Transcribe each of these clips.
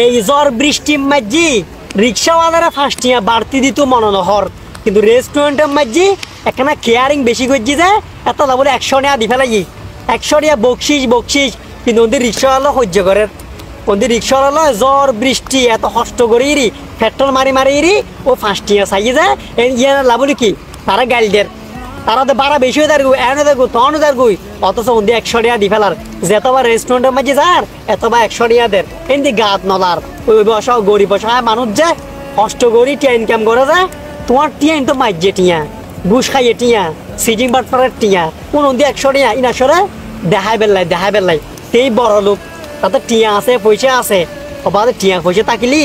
এই ঝড় বৃষ্টির মাঝি রিক্সাওয়ালারা 5 টিয়া বাড়তি দিত মনোনহর, কিন্তু রেস্টুরেন্টের মাঝি এখানে কেয়ারিং বেশি করছি যে এত বলে 100 টাকা দি ফেলাই, 100 টাকা বকশিস, কিন্তু ওদের রিক্সাওয়ালা সহ্য করে। ওদের রিক্সাওয়ালা ঝড় বৃষ্টি এত কষ্ট করে পেট্রোল মারি ও 5 টিয়া চাই যায় ইয়ে লাভলি কি তারা গাইলদের তারা তো বাড়া বেশি হয়ে থাকবো এনে থাকবো তখন থাকবো, অথচ ওদের 100 টাকা দি ফেলার যেতবার রেস্টুরেন্টের মাঝে যার এতবার 100 টাকা দের এমনি গাত নলার ওই বসা গরিব বসা মানুষ যায় কষ্ট করি টিয়া ইনকাম করে যায়। তোমার টিয়া তো মাইজে টিয়া ঘুষ খাইয়ে টিয়া সিটিং বাটপারের টিয়া কোন দিয়ে 100 টাকা ইনাসরে দেখাই বেললাই সেই বড় লোক তাতে টিয়া আছে পয়সা আছে অবাধে টিয়া পয়সা থাকিলি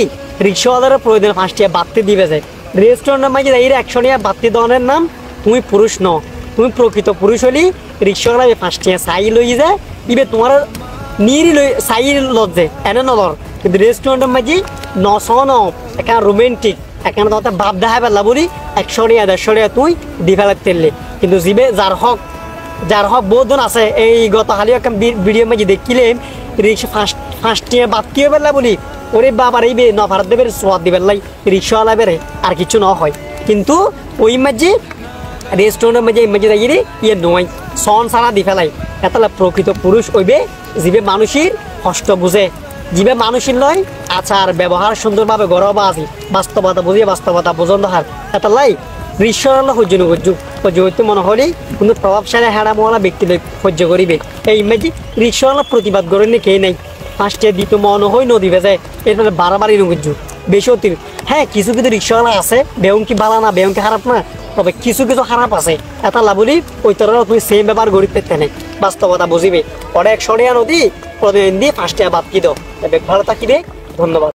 রিক্সাওয়ালার প্রয়োজন 5 টাকা বাড়তি দিবে যায়। রেস্টুরেন্টের মাঝে এই 100 টাকা বাড়তি দেওয়ার নাম তুমি পুরুষ ন, তুমি প্রকৃত পুরুষ হলি রিক্সাওয়ালা 5 টাকা চাই লই যায় ইবে তোমার নিরি লই চাই লজে এনে নলর, কিন্তু রেস্টুরেন্টের মাঝে 900 ন এখানে রোমান্টিক এখানে তোমার ভাব দেখাই পেলা বলি 100 টাকা 150 টাকা তুই দি ফেলার তেললে, কিন্তু জিবে যার হক বহুজন আছে। এই গত হালি একটা ভিডিও মাঝে দেখিলেন রিক্সা 5 টাকা বাড়তি হয়ে পেলা বলি ওরে বাবার এই ন ভারত দেবের সোয়াদ দিবেন লাই রিক্সাওয়ালা বেড়ে আর কিছু ন হয়, কিন্তু ওই মাঝে রেস্টুরেন্টের মাঝে দাঁড়িয়ে ইয়ে নয় সন সারা দি ফেলাই এতলা প্রকৃত পুরুষ হইবে জিবে মানুষের কষ্ট বুঝে, জিবে মানুষের নয় আচার ব্যবহার সুন্দরভাবে গড়বা আছে বাস্তবতা বুঝিয়ে বাস্তবতা বোঝন হার এতলাই রিক্সাওয়ালা সহ্য হইতে মনে হলে কিন্তু প্রভাবশালী হেড়ামোয়ালা ব্যক্তি সহ্য করিবে। এই মাঝে রিক্সাওয়ালা প্রতিবাদ করেন কে নাই 5 টাকা দিত মনে হয় নদী ভেজায় এরপরে বাড়াবাড়ি নগর্য বেশি অতি। হ্যাঁ কিছু রিক্সাওয়ালা আছে বেউন কি বালা না বেউন কি খারাপ না, তবে কিছু খারাপ আছে এটা লাভলি ওই তরফ তুমি সেম ব্যবহার করি পেতে নেই বাস্তবতা বুঝিবে। পরে 100 টাকা নদী প্রতিদিন দিয়ে 5 টাকা বাদ কি দাও ভালো থাকিবে। ধন্যবাদ।